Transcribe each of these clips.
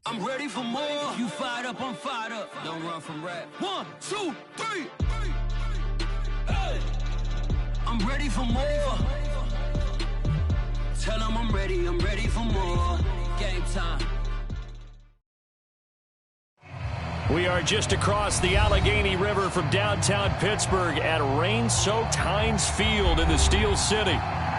I'm ready for more. You fired up, I'm fired up. Don't run from rap. 1, 2, 3. Hey. I'm ready for more. Tell them I'm ready for more. Game time. We are just across the Allegheny River from downtown Pittsburgh at Ceaux Heinz Field in the Steel City.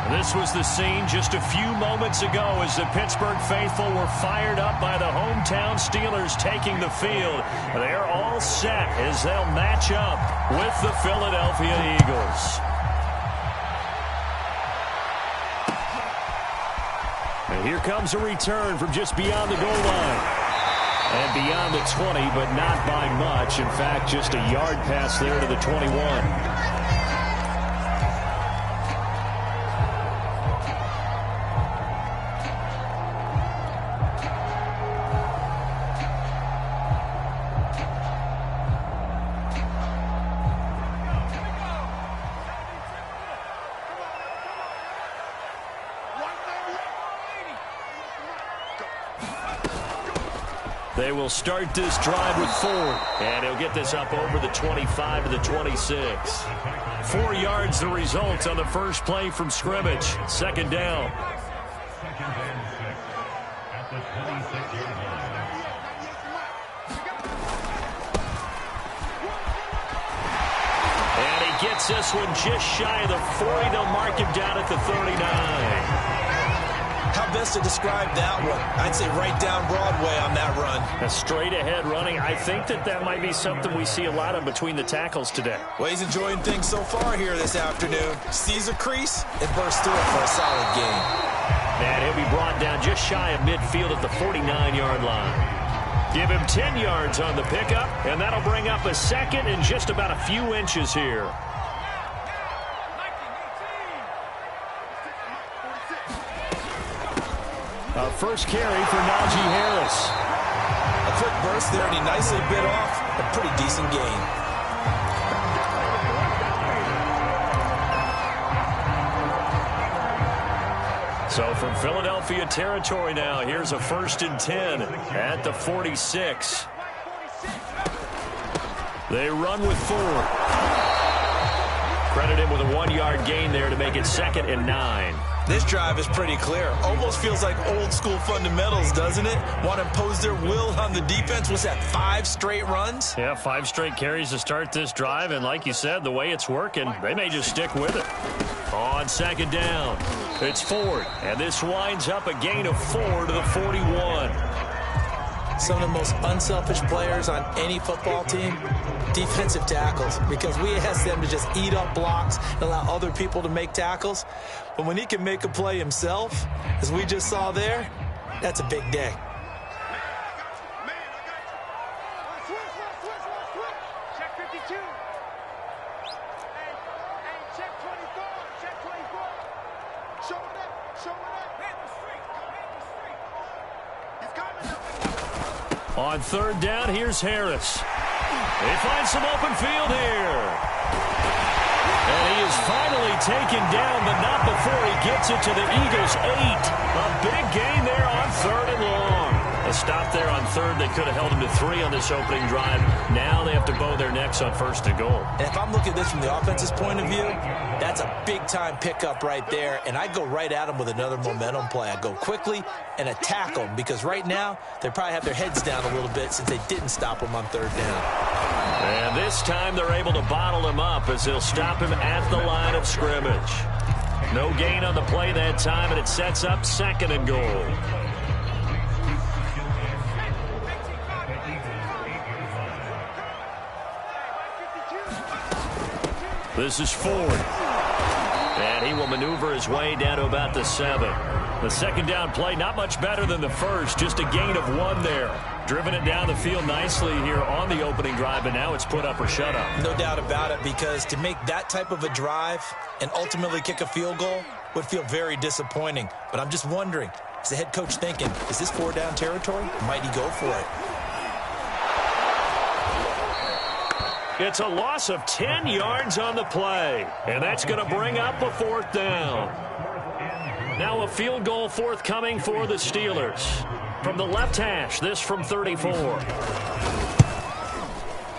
This was the scene just a few moments ago as the Pittsburgh faithful were fired up by the hometown Steelers taking the field. They're all set as they'll match up with the Philadelphia Eagles. And here comes a return from just beyond the goal line. And beyond the 20, but not by much. In fact, just a yard pass there to the 21. They will start this drive with 4, and he'll get this up over the 25 to the 26. 4 yards the result on the first play from scrimmage. Second down. And he gets this one just shy of the 40. They'll mark him down at the 39. How best to describe that one? I'd say right down Broadway on that run. A straight ahead running. I think that might be something we see a lot of between the tackles today. Well, he's enjoying things so far here this afternoon. Sees a crease and bursts through it for a solid gain. And he'll be brought down just shy of midfield at the 49-yard line. Give him 10 yards on the pickup, and that'll bring up a second in just about a few inches here. First carry for Najee Harris. A quick burst there, and he nicely bit off a pretty decent gain. So from Philadelphia territory now, here's a 1st and 10 at the 46. They run with 4. Credit him with a 1-yard gain there to make it 2nd and 9. This drive is pretty clear. Almost feels like old school fundamentals, doesn't it? Want to impose their will on the defense. What's that, 5 straight runs? Yeah, 5 straight carries to start this drive. And like you said, the way it's working, they may just stick with it. On 2nd down, it's Ford. And this winds up a gain of 4 to the 41. Some of the most unselfish players on any football team, defensive tackles, because we ask them to just eat up blocks and allow other people to make tackles. But when he can make a play himself, as we just saw there, that's a big day. Check 52. Hey, check 24. Check 24. Show it up. Show it up. Hit the street. He's coming. On 3rd down, here's Harris. They find some open field here. And he is finally taken down, but not before he gets it to the Eagles' 8. A big gain there on 3rd and long. A stop there on 3rd. They could have held him to 3 on this opening drive. Now they have to bow their necks on 1st and goal. And if I'm looking at this from the offense's point of view, that's a big-time pickup right there. And I go right at them with another momentum play. I go quickly and attack them because right now they probably have their heads down a little bit since they didn't stop them on 3rd down. And this time they're able to bottle him up as they'll stop him at the line of scrimmage. No gain on the play that time, and it sets up 2nd and goal. This is Ford. And he will maneuver his way down to about the 7. The 2nd down play, not much better than the first. Just a gain of 1 there. Driven it down the field nicely here on the opening drive, and now it's put up or shut up. No doubt about it, because to make that type of a drive and ultimately kick a field goal would feel very disappointing. But I'm just wondering, is the head coach thinking, is this 4-down territory? Might he go for it? It's a loss of 10 yards on the play, and that's going to bring up a 4th down. Now a field goal forthcoming for the Steelers. From the left hash, this from 34.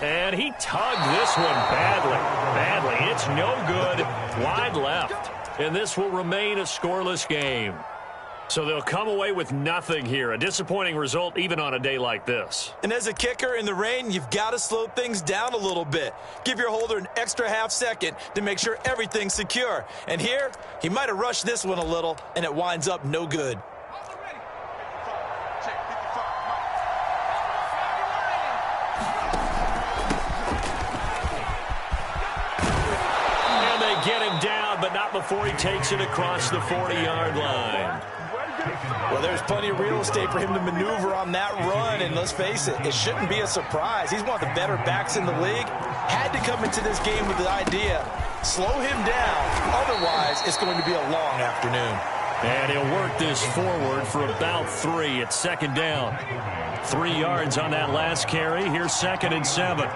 And he tugged this one badly. It's no good. Wide left. And this will remain a scoreless game. So they'll come away with nothing here. A disappointing result even on a day like this. And as a kicker in the rain, you've got to slow things down a little bit. Give your holder an extra half second to make sure everything's secure. And here, he might have rushed this one a little, and it winds up no good. And they get him down, but not before he takes it across the 40-yard line. Well, there's plenty of real estate for him to maneuver on that run, and let's face it, it shouldn't be a surprise. He's one of the better backs in the league. Had to come into this game with the idea, slow him down, otherwise it's going to be a long afternoon. And he'll work this forward for about 3. It's second down. 3 yards on that last carry. Here's 2nd and 7.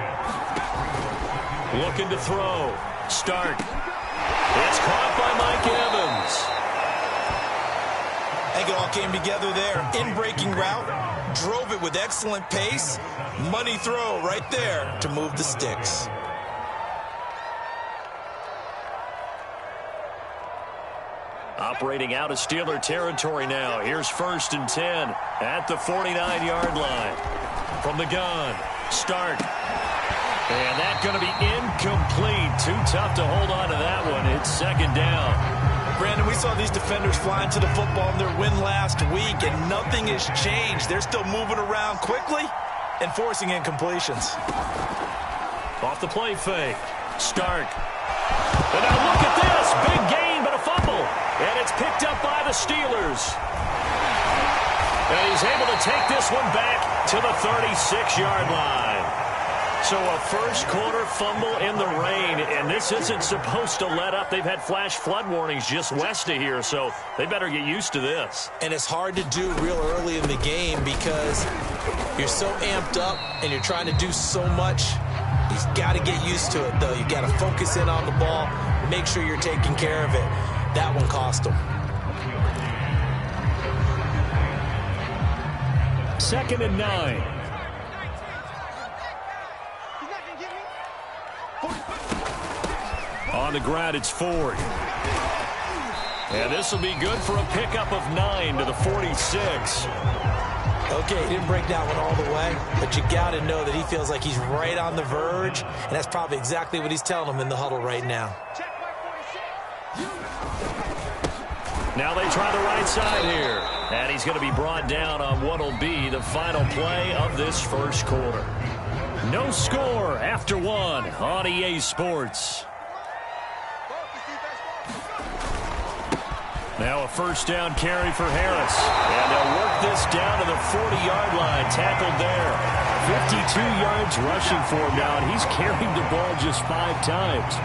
Looking to throw. Stark. It's caught by Mike Evans. I think it all came together there. In-breaking route, drove it with excellent pace. Money throw right there to move the sticks. Operating out of Steeler territory now. Here's 1st and 10 at the 49-yard line. From the gun, Stark. And that's going to be incomplete. Too tough to hold on to that one. It's 2nd down. Brandon, we saw these defenders flying to the football in their win last week, and nothing has changed. They're still moving around quickly and forcing incompletions. Off the play fake. Stark. And now look at this. Big gain, but a fumble. And it's picked up by the Steelers. And he's able to take this one back to the 36-yard line. So a first-quarter fumble in the rain, and this isn't supposed to let up. They've had flash flood warnings just west of here, so they better get used to this. And it's hard to do real early in the game because you're so amped up and you're trying to do so much. You've got to get used to it, though. You've got to focus in on the ball, make sure you're taking care of it. That one cost them. 2nd and 9. On the ground, it's Ford. And this will be good for a pickup of 9 to the 46. Okay, he didn't break that one all the way, but you got to know that he feels like he's right on the verge, and that's probably exactly what he's telling them in the huddle right now. Now they try the right side here. And he's going to be brought down on what will be the final play of this first quarter. No score after 1 on EA Sports. Now a first down carry for Harris. And they'll work this down to the 40-yard line. Tackled there. 52 yards rushing for him now, and he's carried the ball just 5 times.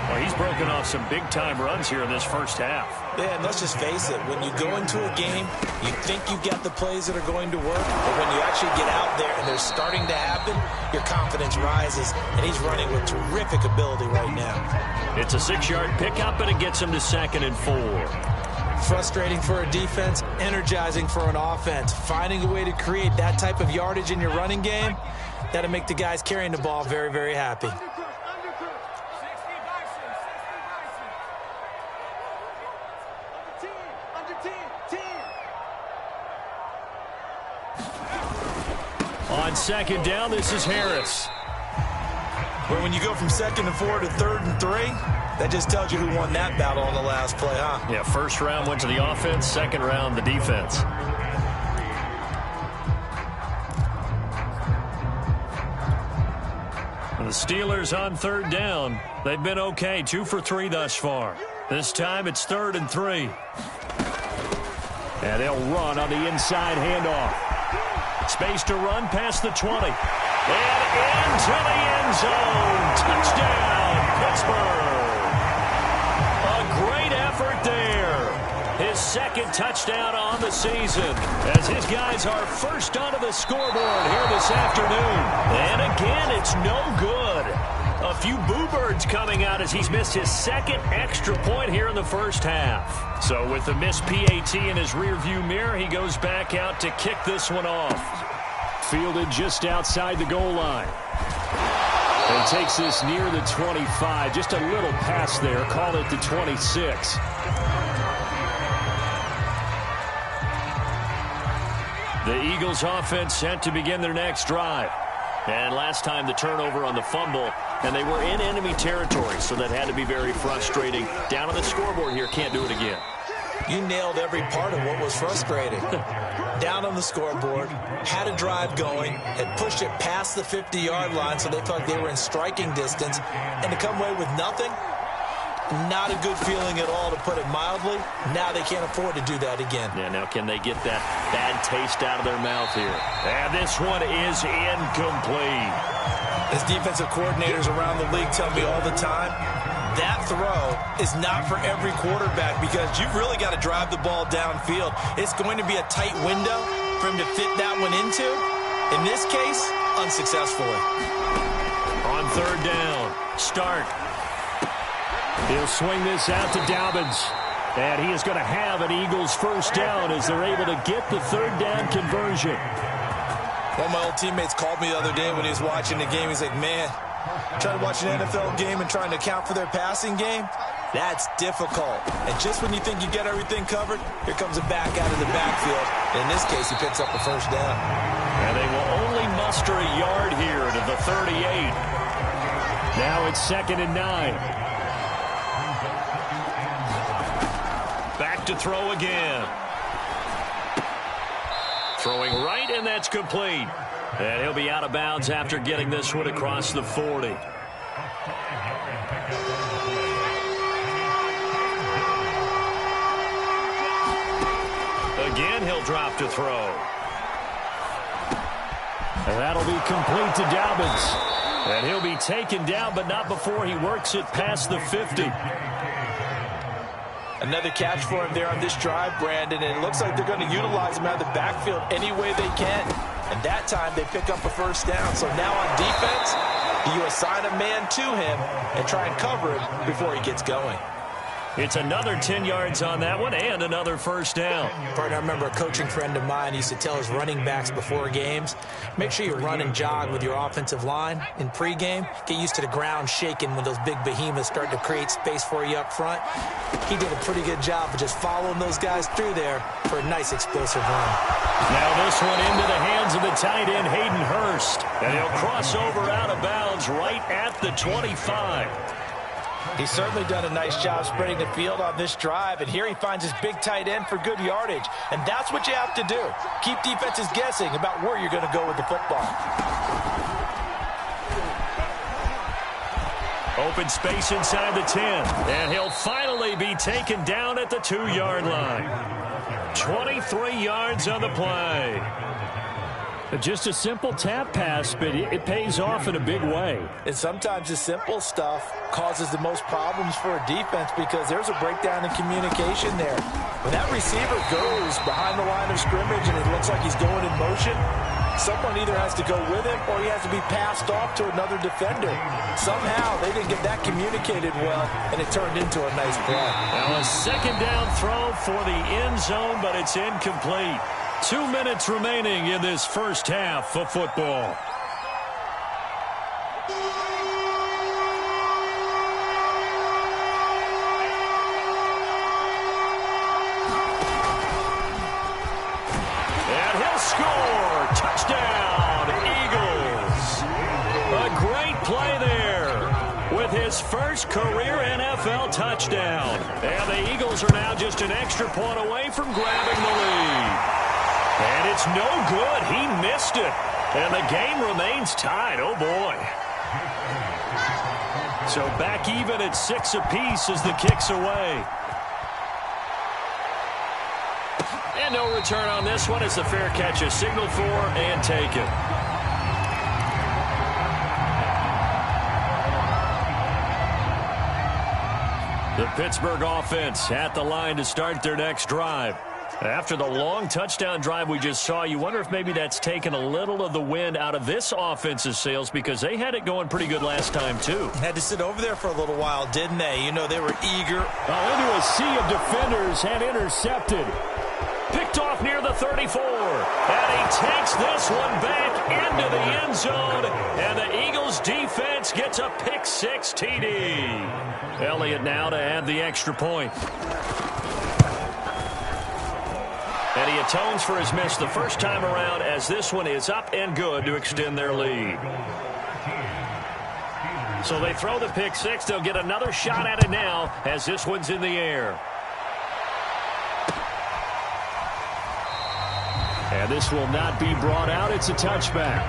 Well, he's broken off some big-time runs here in this first half. Yeah, and let's just face it. When you go into a game, you think you've got the plays that are going to work, but when you actually get out there and they're starting to happen, your confidence rises, and he's running with terrific ability right now. It's a 6-yard pickup, and it gets him to 2nd and 4. Frustrating for a defense, energizing for an offense. Finding a way to create that type of yardage in your running game, that'll make the guys carrying the ball very, very happy. On 2nd down, this is Harris. But when you go from 2nd and 4 to 3rd and 3, that just tells you who won that battle on the last play, huh? Yeah, first round went to the offense, second round the defense. The Steelers on 3rd down. They've been okay, 2 for 3 thus far. This time it's 3rd and 3. And they'll run on the inside handoff. Space to run past the 20. And into the end zone. Touchdown, Pittsburgh. A great effort there. His 2nd touchdown on the season as his guys are first onto the scoreboard here this afternoon. And again, it's no good. A few boo birds coming out as he's missed his second extra point here in the first half. So with the missed PAT in his rearview mirror, he goes back out to kick this one off. Fielded just outside the goal line. And takes this near the 25. Just a little pass there. Call it the 26. The Eagles offense set to begin their next drive. And last time the turnover on the fumble, and they were in enemy territory, so that had to be very frustrating. Down on the scoreboard here, can't do it again. You nailed every part of what was frustrating. Down on the scoreboard, had a drive going, had pushed it past the 50-yard line so they felt like they were in striking distance, and to come away with nothing, not a good feeling at all, to put it mildly. Now they can't afford to do that again. Yeah, now can they get that bad taste out of their mouth here? And this one is incomplete. As defensive coordinators around the league tell me all the time, that throw is not for every quarterback because you've really got to drive the ball downfield. It's going to be a tight window for him to fit that one into. In this case, unsuccessfully. On third down, start. He'll swing this out to Dobbins. And he is going to have an Eagles first down as they're able to get the third down conversion. One of my old teammates called me the other day when he was watching the game. He's like, man, trying to watch an NFL game and trying to account for their passing game, that's difficult. And just when you think you get everything covered, here comes a back out of the backfield. In this case, he picks up the first down. And they will only muster a yard here to the 38. Now it's 2nd and 9. Back to throw again. Throwing right, and that's complete. And he'll be out of bounds after getting this one across the 40. Again, he'll drop to throw. And that'll be complete to Dobbins. And he'll be taken down, but not before he works it past the 50. Another catch for him there on this drive, Brandon, and it looks like they're going to utilize him out of the backfield any way they can. And that time they pick up a first down. So now on defense, you assign a man to him and try and cover him before he gets going. It's another 10 yards on that one and another first down. Partner, I remember a coaching friend of mine used to tell his running backs before games, make sure you run and jog with your offensive line in pregame. Get used to the ground shaking when those big behemoths start to create space for you up front. He did a pretty good job of just following those guys through there for a nice explosive run. Now this one into the hands of the tight end, Hayden Hurst. And he'll cross over out of bounds right at the 25. He's certainly done a nice job spreading the field on this drive, and here he finds his big tight end for good yardage. And that's what you have to do. Keep defenses guessing about where you're going to go with the football. Open space inside the 10, and he'll finally be taken down at the 2-yard line. 23 yards on the play. Just a simple tap pass, but it pays off in a big way. And sometimes the simple stuff causes the most problems for a defense because there's a breakdown in communication there. When that receiver goes behind the line of scrimmage and it looks like he's going in motion, someone either has to go with him or he has to be passed off to another defender. Somehow they didn't get that communicated well, and it turned into a nice play. Now a second down throw for the end zone, but it's incomplete. 2 minutes remaining in this first half of football. And he'll score. Touchdown, Eagles. A great play there with his first career NFL touchdown. And the Eagles are now just an extra point away from grabbing the lead. And it's no good. He missed it. And the game remains tied. Oh, boy. So back even at 6 apiece as the kick's away. And no return on this one. It's a fair catch, a signal for and taken. The Pittsburgh offense at the line to start their next drive. After the long touchdown drive we just saw, you wonder if maybe that's taken a little of the wind out of this offense's sails because they had it going pretty good last time, too. Had to sit over there for a little while, didn't they? You know, they were eager. Into a sea of defenders and intercepted. Picked off near the 34. And he takes this one back into the end zone. And the Eagles defense gets a pick-6 TD. Elliott now to add the extra point. And he atones for his miss the first time around as this one is up and good to extend their lead. So they throw the pick-6. They'll get another shot at it now as this one's in the air. And this will not be brought out. It's a touchback.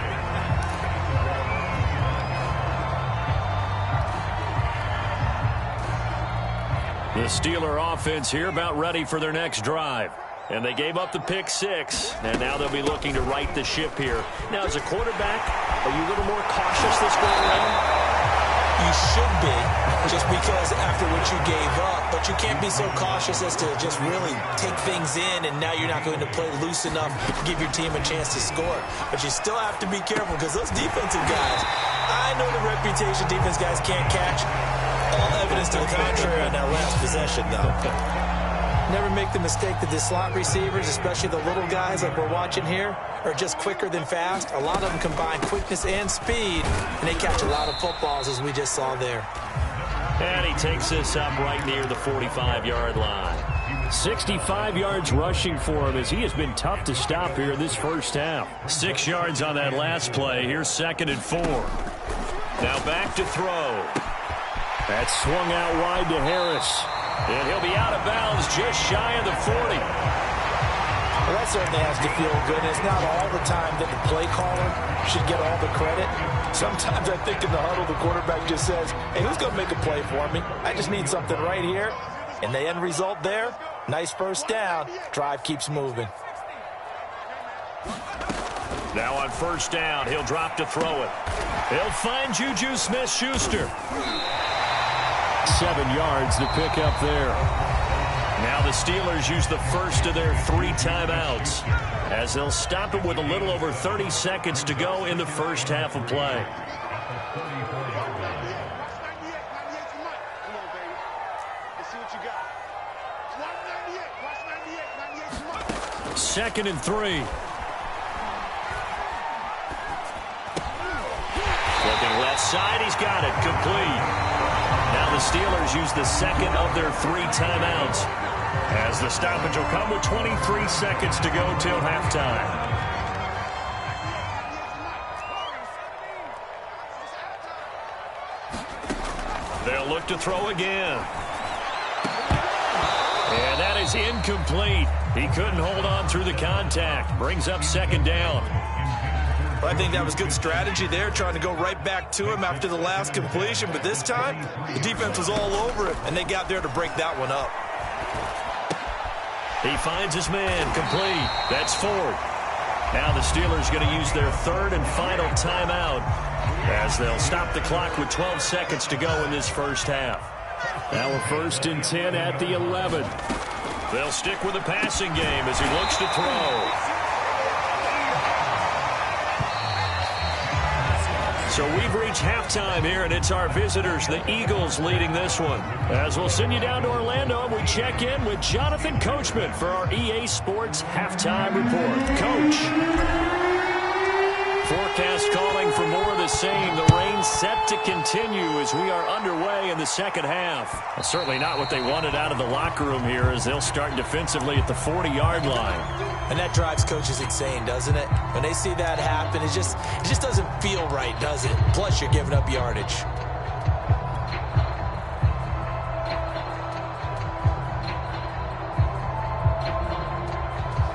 The Steeler offense here about ready for their next drive. And they gave up the pick-6, and now they'll be looking to right the ship here. Now, as a quarterback, are you a little more cautious this go around? You should be, just because after what you gave up. But you can't be so cautious as to just really take things in, and now you're not going to play loose enough to give your team a chance to score. But you still have to be careful because those defensive guys, I know the reputation defense guys can't catch. All evidence to the contrary on that last possession, though. Never make the mistake that the slot receivers, especially the little guys like we're watching here, are just quicker than fast. A lot of them combine quickness and speed, and they catch a lot of footballs, as we just saw there. And he takes this up right near the 45-yard line. 65 yards rushing for him as he has been tough to stop here in this first half. 6 yards on that last play. Here's 2nd and 4. Now back to throw. That's swung out wide to Harris. And he'll be out of bounds just shy of the 40. Well, that certainly has to feel good. It's not all the time that the play caller should get all the credit. Sometimes I think in the huddle, the quarterback just says, hey, who's going to make a play for me? I just need something right here. And the end result there, nice first down. Drive keeps moving. Now on first down, he'll drop to throw it. He'll find Juju Smith-Schuster. 7 yards to pick up there. Now the Steelers use the first of their 3 timeouts as they'll stop it with a little over 30 seconds to go in the first half of play. Second and 3. Looking left side, he's got it, complete. Now the Steelers use the second of their 3 timeouts as the stoppage will come with 23 seconds to go till halftime. They'll look to throw again. And that is incomplete. He couldn't hold on through the contact. Brings up 2nd down. I think that was good strategy there, trying to go right back to him after the last completion. But this time, the defense was all over it, and they got there to break that one up. He finds his man, complete. That's 4th. Now the Steelers going to use their 3rd and final timeout as they'll stop the clock with 12 seconds to go in this first half. Now a 1st and 10 at the 11. They'll stick with the passing game as he looks to throw. So we've reached halftime here, and it's our visitors, the Eagles, leading this one. As we'll send you down to Orlando, and we check in with Jonathan Coachman for our EA Sports Halftime Report. Coach. Forecast calling for more of the same. The rain set to continue as we are underway in the second half. Well, certainly not what they wanted out of the locker room here as they'll start defensively at the 40-yard line. And that drives coaches insane, doesn't it? When they see that happen, it just doesn't feel right, does it? Plus, you're giving up yardage.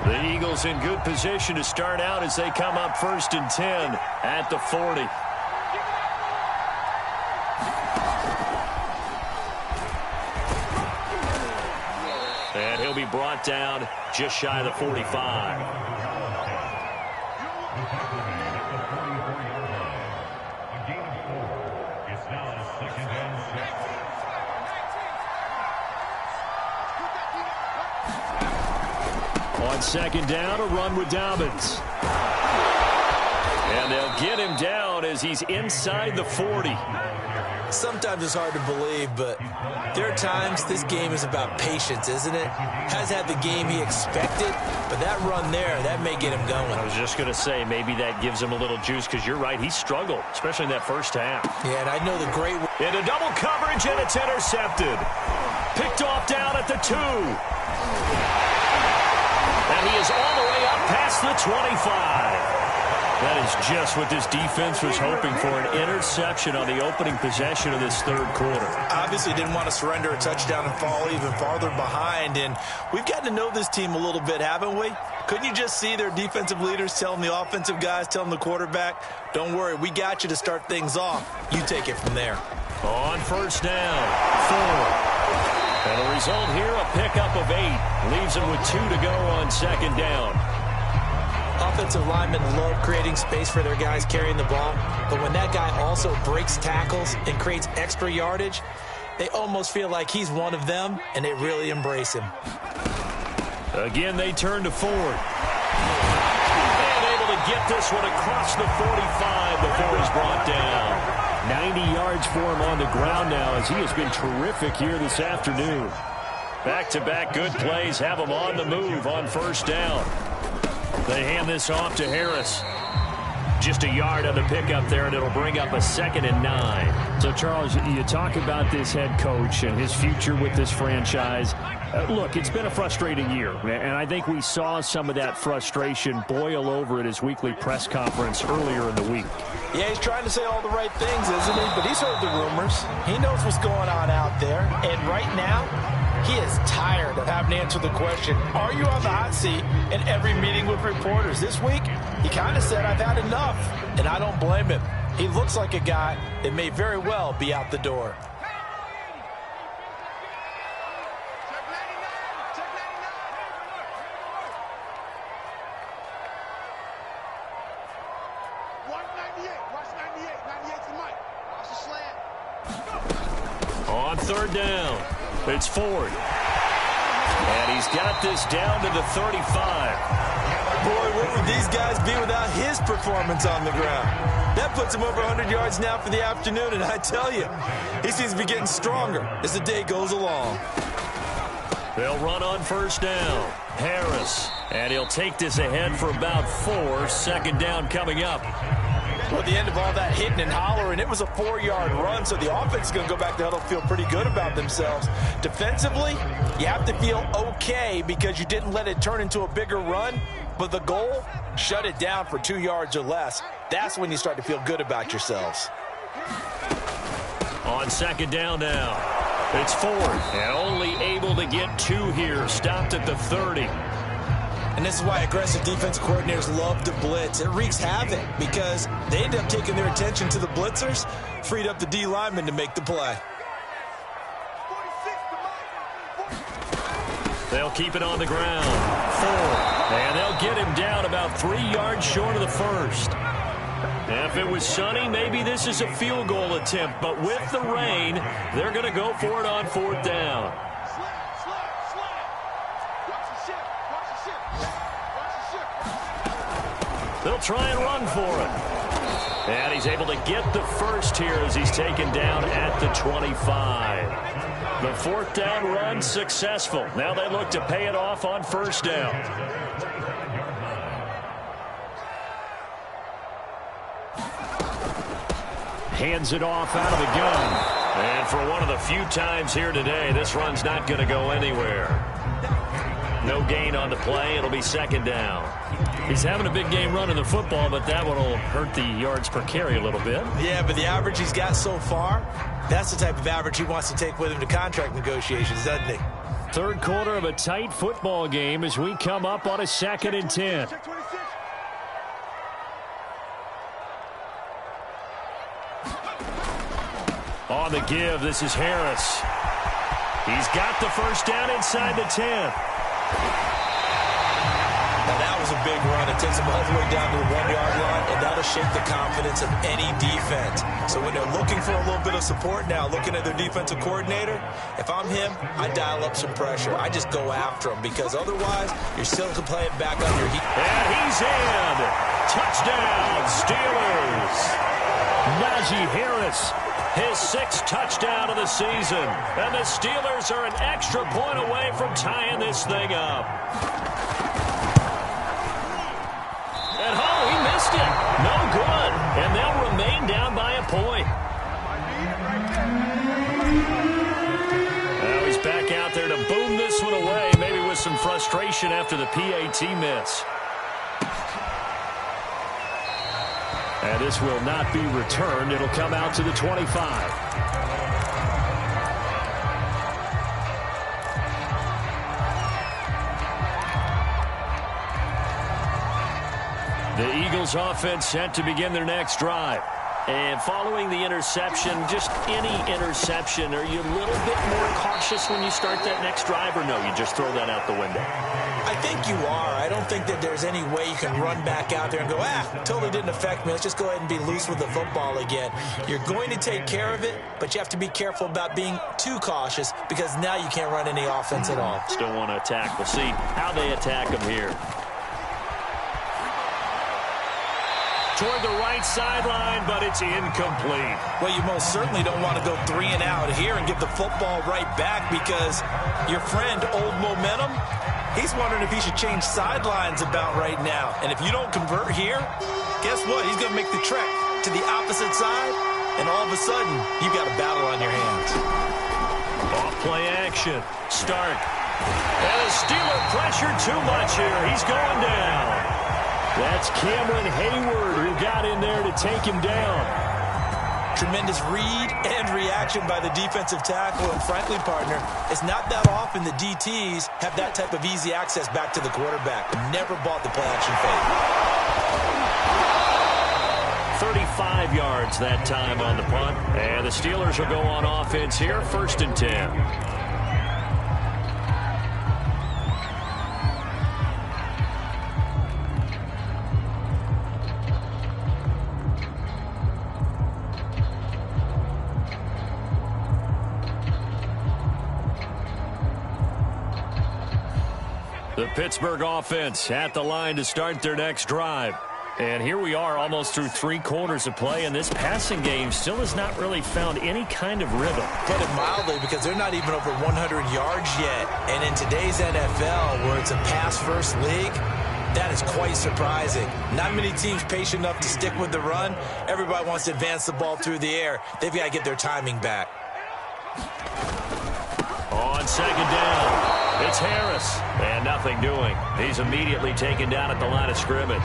The Eagles in good position to start out as they come up 1st and 10 at the 40. And he'll be brought down just shy of the 45. On second down, a run with Dobbins. And they'll get him down as he's inside the 40. Sometimes it's hard to believe, but there are times this game is about patience, isn't it? Has had the game he expected, but that run there, that may get him going. I was just going to say, maybe that gives him a little juice, because you're right, he struggled, especially in that first half. Yeah, and I know the great... Into double coverage, and it's intercepted. Picked off down at the 2. And he is all the way up past the 25. That is just what this defense was hoping for, an interception on the opening possession of this third quarter. Obviously didn't want to surrender a touchdown and fall even farther behind, and we've gotten to know this team a little bit, haven't we? Couldn't you just see their defensive leaders telling the offensive guys, telling the quarterback, don't worry, we got you to start things off. You take it from there. On first down, 4. And the result here, a pickup of 8. Leaves him with 2 to go on second down. Offensive linemen love creating space for their guys carrying the ball, but when that guy also breaks tackles and creates extra yardage, they almost feel like he's one of them, and they really embrace him. Again, they turn to Ford. And able to get this one across the 45 before he's brought down. 90 yards for him on the ground now, as he has been terrific here this afternoon. Back-to-back good plays have him on the move on first down. They hand this off to Harris. Just a yard on the pickup there, and it'll bring up a 2nd and 9. So, Charles, you talk about this head coach and his future with this franchise. Look, it's been a frustrating year, and I think we saw some of that frustration boil over at his weekly press conference earlier in the week. Yeah, he's trying to say all the right things, isn't he? But he's heard the rumors. He knows what's going on out there, and right now, he is tired of having to answer the question, are you on the hot seat, in every meeting with reporters. This week, he kind of said, I've had enough, and I don't blame him. He looks like a guy that may very well be out the door. On third down, it's Ford. And he's got this down to the 35. Boy, what would these guys be without his performance on the ground? That puts him over 100 yards now for the afternoon, and I tell you, he seems to be getting stronger as the day goes along. They'll run on first down. Harris. And he'll take this ahead for about 4. Second down coming up. Well, at the end of all that hitting and hollering, it was a 4-yard run, so the offense is going to go back to huddle, feel pretty good about themselves. Defensively, you have to feel okay because you didn't let it turn into a bigger run, but the goal, shut it down for 2 yards or less. That's when you start to feel good about yourselves. On second down now, it's Ford, and only able to get 2 here, stopped at the 30. And this is why aggressive defense coordinators love to blitz. It wreaks havoc because they end up taking their attention to the blitzers, freed up the D lineman to make the play. They'll keep it on the ground. 4. And they'll get him down about 3 yards short of the first. If it was sunny, maybe this is a field goal attempt. But with the rain, they're going to go for it on fourth down. They'll try and run for it. And he's able to get the first here as he's taken down at the 25. The fourth down run successful. Now they look to pay it off on first down. Hands it off out of the gun. And for one of the few times here today, this run's not going to go anywhere. No gain on the play. It'll be second down. He's having a big game running the football, but that one will hurt the yards per carry a little bit. Yeah, but the average he's got so far, that's the type of average he wants to take with him to contract negotiations, doesn't he? Third quarter of a tight football game as we come up on a 2nd and 10. On the give, this is Harris. He's got the first down inside the 10. Now that was a big run. It takes them all the way down to the 1-yard line, and that'll shake the confidence of any defense. So when they're looking for a little bit of support now, looking at their defensive coordinator, if I'm him, I dial up some pressure. I just go after him, because otherwise you're still playing back on your heat. And he's in. Touchdown, Steelers. Najee Harris, his 6th touchdown of the season. And the Steelers are an extra point away from tying this thing up. And he missed it. No good. And they'll remain down by a point. Now he's back out there to boom this one away, maybe with some frustration after the PAT miss. And this will not be returned. It'll come out to the 25. The Eagles offense set to begin their next drive. And following the interception, just any interception, are you a little bit more cautious when you start that next drive, or no, you just throw that out the window? I think you are. I don't think that there's any way you can run back out there and go, totally didn't affect me. Let's just go ahead and be loose with the football again. You're going to take care of it, but you have to be careful about being too cautious, because now you can't run any offense at all. Still want to attack. We'll see how they attack them here. Toward the right sideline, but it's incomplete. Well, you most certainly don't want to go 3 and out here and give the football right back, because your friend, Old Momentum, he's wondering if he should change sidelines about right now. And if you don't convert here, guess what? He's going to make the trek to the opposite side, and all of a sudden, you've got a battle on your hands. Off play action. Start. And the Steeler pressured too much here. He's going down. That's Cameron Hayward who got in there to take him down. Tremendous read and reaction by the defensive tackle. And frankly, partner, it's not that often the DTs have that type of easy access back to the quarterback. Never bought the play-action fake. 35 yards that time on the punt. And the Steelers will go on offense here, 1st and 10. The Pittsburgh offense at the line to start their next drive. And here we are almost through 3 quarters of play, and this passing game still has not really found any kind of rhythm. Put it mildly, because they're not even over 100 yards yet. And in today's NFL, where it's a pass-first league, that is quite surprising. Not many teams patient enough to stick with the run. Everybody wants to advance the ball through the air. They've got to get their timing back. On 2nd down. It's Harris, and nothing doing. He's immediately taken down at the line of scrimmage.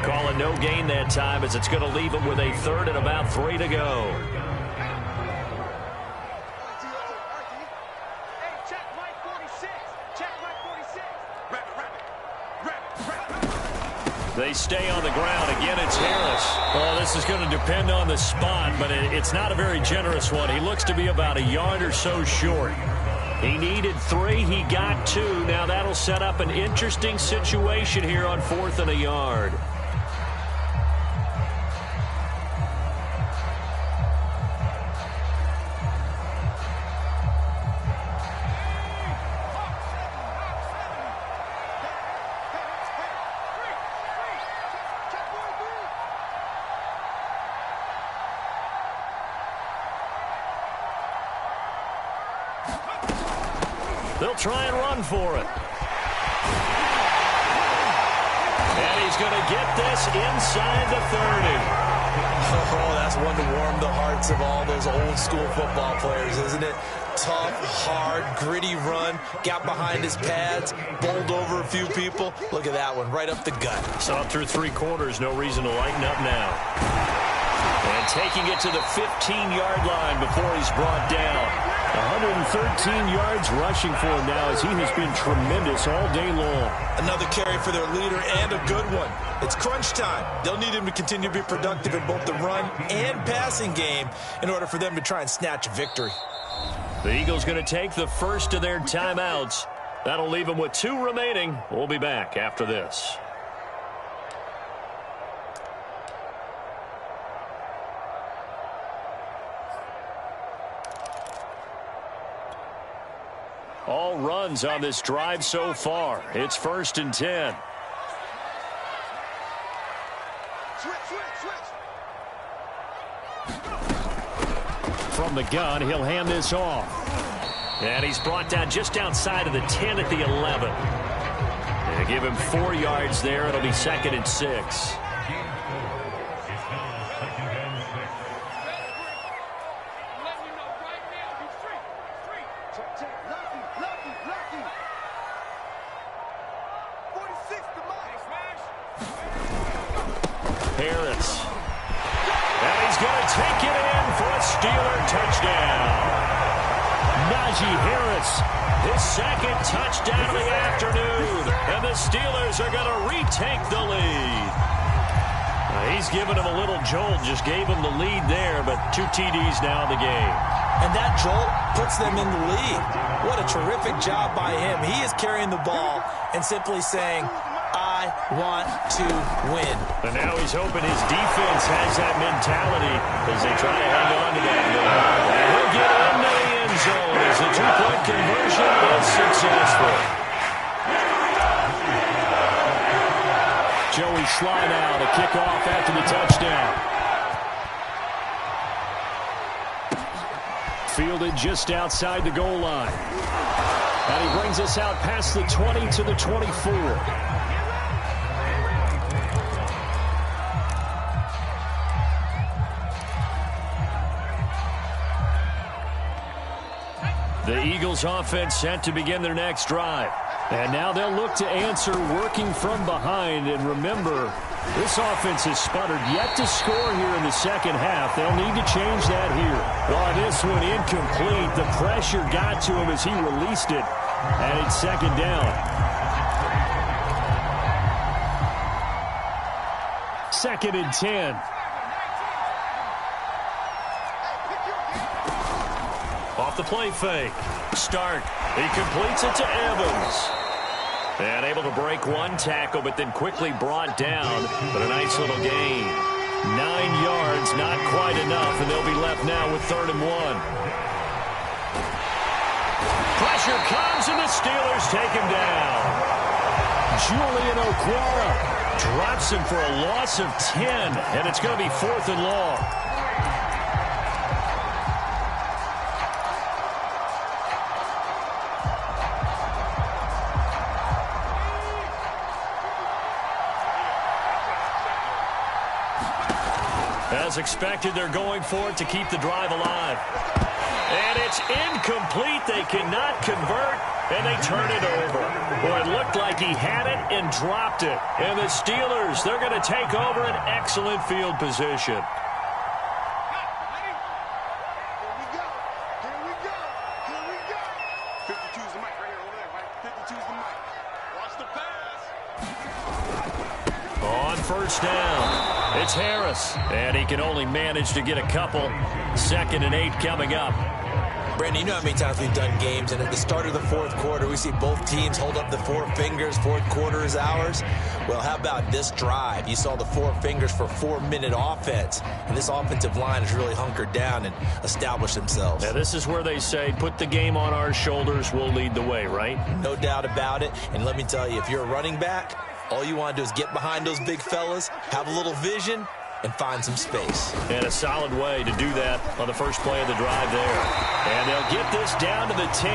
Calling no gain that time, as it's going to leave him with a 3rd and about 3 to go. They stay on the ground. Again, it's Harris. Oh, this is going to depend on the spot, but it's not a very generous one. He looks to be about a yard or so short. He needed 3. He got 2. Now that'll set up an interesting situation here on 4th and a yard. They'll try and run for it. And he's going to get this inside the 30. Oh, that's one to warm the hearts of all those old school football players, isn't it? Tough, hard, gritty run. Got behind his pads, bowled over a few people. Look at that one, right up the gut. So through 3 quarters, no reason to lighten up now. And taking it to the 15-yard line before he's brought down. 113 yards rushing for him now, as he has been tremendous all day long. Another carry for their leader, and a good one. It's crunch time. They'll need him to continue to be productive in both the run and passing game in order for them to try and snatch a victory. The Eagles going to take the first of their timeouts That'll leave him with 2 remaining. We'll be back after this. All runs on this drive so far. It's 1st and 10. From the gun, he'll hand this off. And he's brought down just outside of the 10 at the 11. And give him 4 yards there. It'll be 2nd and 6. Harris. And he's going to take it in for a Steeler touchdown. Najee Harris, his 2nd touchdown of the afternoon. And the Steelers are going to retake the lead. He's given him a little jolt, just gave him the lead there, but 2 TDs now in the game. And that jolt puts them in the lead. What a terrific job by him. He is carrying the ball and simply saying, I want to win. And now he's hoping his defense has that mentality as they try to hang on to that. And he'll get into the end zone as the 2-point conversion is successful. Joey Sly now to kick off after the touchdown. Fielded just outside the goal line. And he brings us out past the 20 to the 24. The Eagles offense set to begin their next drive. And now they'll look to answer working from behind. And remember, this offense has sputtered yet to score here in the second half. They'll need to change that here. Well, this one incomplete. The pressure got to him as he released it. And it's 2nd down. 2nd and 10. Off the play fake. Start. He completes it to Evans. And able to break 1 tackle, but then quickly brought down. But a nice little gain. 9 yards, not quite enough, and they'll be left now with 3rd and 1. Pressure comes, and the Steelers take him down. Julian Okwara drops him for a loss of 10, and it's going to be 4th and long. As expected, they're going for it to keep the drive alive. And it's incomplete. They cannot convert, and they turn it over. Well, it looked like he had it and dropped it. And the Steelers, they're going to take over an excellent field position. On 1st down. It's Harris, and he can only manage to get a couple. 2nd and 8 coming up. Brandon, you know how many times we've done games, and at the start of the 4th quarter, we see both teams hold up the 4 fingers, 4th quarter is ours. Well, how about this drive? You saw the 4 fingers for 4-minute offense, and this offensive line has really hunkered down and established themselves. Now, this is where they say, put the game on our shoulders, we'll lead the way, right? No doubt about it, and let me tell you, if you're a running back, all you want to do is get behind those big fellas, have a little vision, and find some space. And a solid way to do that on the first play of the drive there. And they'll get this down to the 10.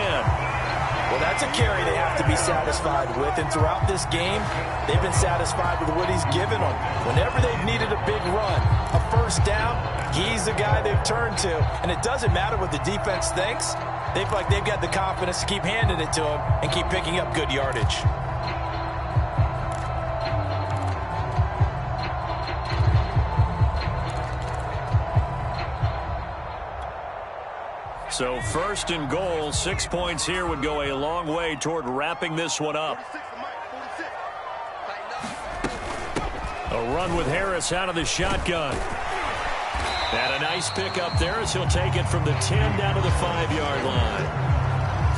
Well, that's a carry they have to be satisfied with, and throughout this game, they've been satisfied with what he's given them. Whenever they've needed a big run, a 1st down, he's the guy they've turned to. And it doesn't matter what the defense thinks. They feel like they've got the confidence to keep handing it to him and keep picking up good yardage. So 1st and goal, 6 points here would go a long way toward wrapping this one up. A run with Harris out of the shotgun. And a nice pickup there as he'll take it from the 10 down to the 5-yard line.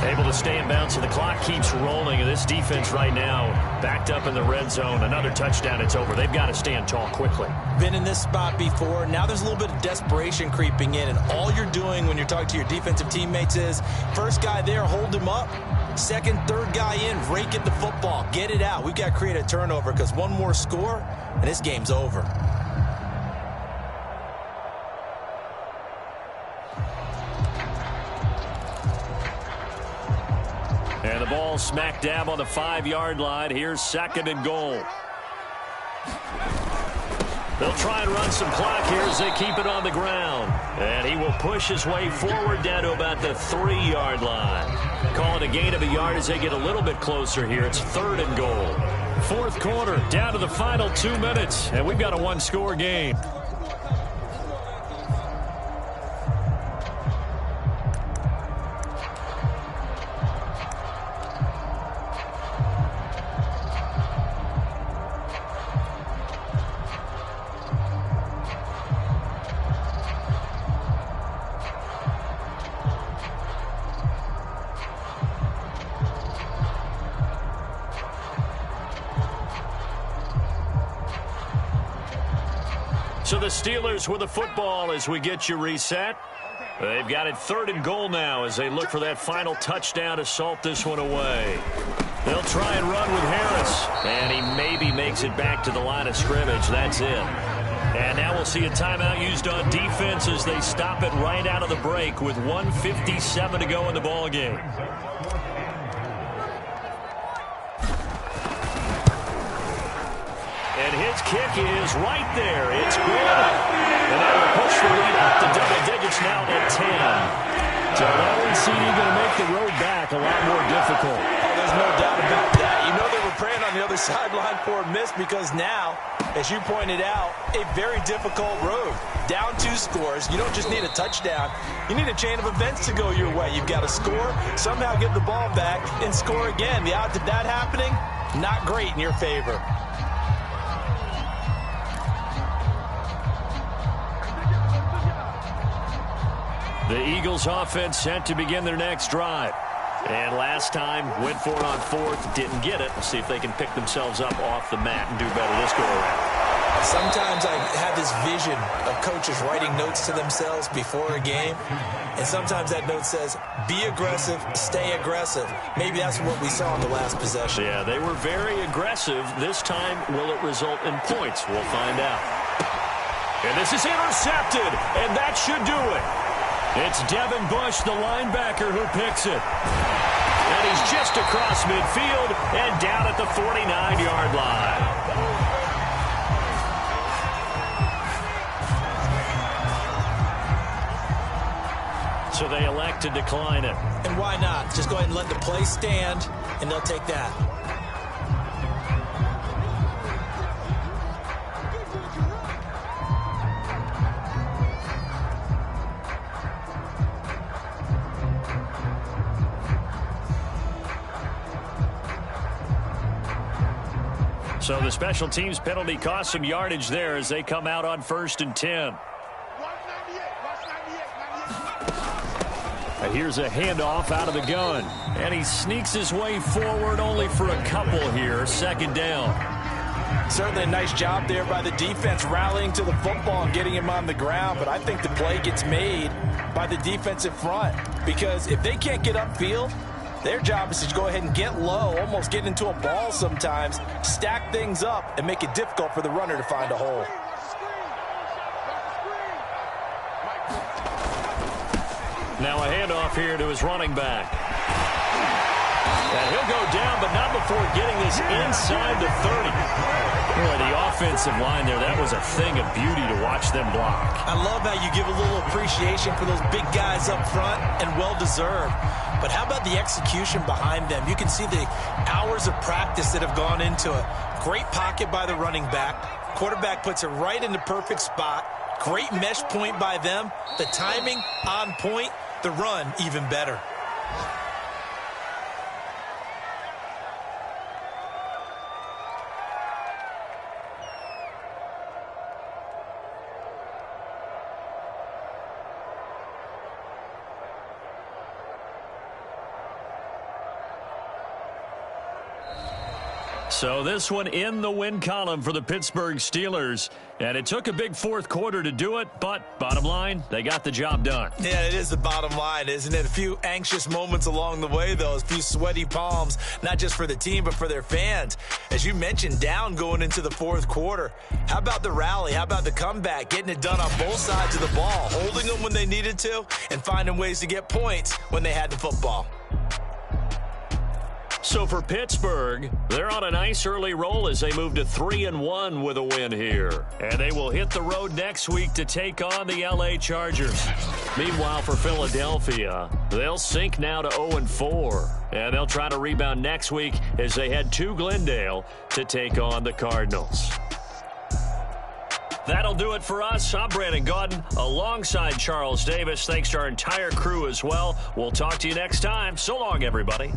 Able to stay in bounds, so the clock keeps rolling. And this defense right now, backed up in the red zone. Another touchdown, it's over. They've got to stand tall quickly. Been in this spot before. Now there's a little bit of desperation creeping in. And all you're doing when you're talking to your defensive teammates is, first guy there, hold him up. Second, third guy in, rake at the football. Get it out. We've got to create a turnover because one more score, and this game's over. And the ball smack dab on the 5-yard line. Here's 2nd and goal. They'll try and run some clock here as they keep it on the ground. And he will push his way forward down to about the 3-yard line. Call it a gain of a yard as they get a little bit closer here. It's 3rd and goal. 4th quarter, down to the final 2 minutes. And we've got a 1-score game. So the Steelers with the football as we get you reset. They've got it 3rd and goal now as they look for that final touchdown to salt this one away. They'll try and run with Harris. And he maybe makes it back to the line of scrimmage. That's it. And now we'll see a timeout used on defense as they stop it right out of the break with 1:57 to go in the ball game. And his kick is right there. It's good. And that will push the lead up to double digits now at 10. So allowing CD going to make the road back a lot more difficult. Oh, there's no doubt about that. You know they were praying on the other sideline for a miss because now, as you pointed out, a very difficult road. Down 2 scores. You don't just need a touchdown. You need a chain of events to go your way. You've got to score, somehow get the ball back, and score again. The odds of that happening, not great in your favor. The Eagles offense set to begin their next drive. And last time, went for it on 4th, didn't get it. We'll see if they can pick themselves up off the mat and do better this go around. Sometimes I have this vision of coaches writing notes to themselves before a game. And sometimes that note says, be aggressive, stay aggressive. Maybe that's what we saw in the last possession. Yeah, they were very aggressive. This time, will it result in points? We'll find out. And this is intercepted, and that should do it. It's Devin Bush, the linebacker, who picks it. And he's just across midfield and down at the 49-yard line. So they elect to decline it. And why not? Just go ahead and let the play stand, and they'll take that. So the special teams penalty cost some yardage there as they come out on 1st and 10. And here's a handoff out of the gun. And he sneaks his way forward only for a couple here. 2nd down. Certainly a nice job there by the defense rallying to the football and getting him on the ground. But I think the play gets made by the defensive front. Because if they can't get upfield, their job is to go ahead and get low, almost get into a ball sometimes, stack things up, and make it difficult for the runner to find a hole. Now a handoff here to his running back. And he'll go down, but not before getting this inside the 30. Boy, the offensive line there, that was a thing of beauty to watch them block. I love how you give a little appreciation for those big guys up front, and well-deserved. But how about the execution behind them? You can see the hours of practice that have gone into it. Great pocket by the running back. Quarterback puts it right in the perfect spot. Great mesh point by them. The timing on point. The run even better. So this one in the win column for the Pittsburgh Steelers. And it took a big fourth quarter to do it, but bottom line, they got the job done. Yeah, it is the bottom line, isn't it? A few anxious moments along the way, though. A few sweaty palms, not just for the team, but for their fans. As you mentioned, down going into the fourth quarter. How about the rally? How about the comeback? Getting it done on both sides of the ball, holding them when they needed to, and finding ways to get points when they had the football. So for Pittsburgh, they're on a nice early roll as they move to 3-1 with a win here. And they will hit the road next week to take on the LA Chargers. Meanwhile, for Philadelphia, they'll sink now to 0-4. And they'll try to rebound next week as they head to Glendale to take on the Cardinals. That'll do it for us. I'm Brandon Gaudin alongside Charles Davis. Thanks to our entire crew as well. We'll talk to you next time. So long, everybody.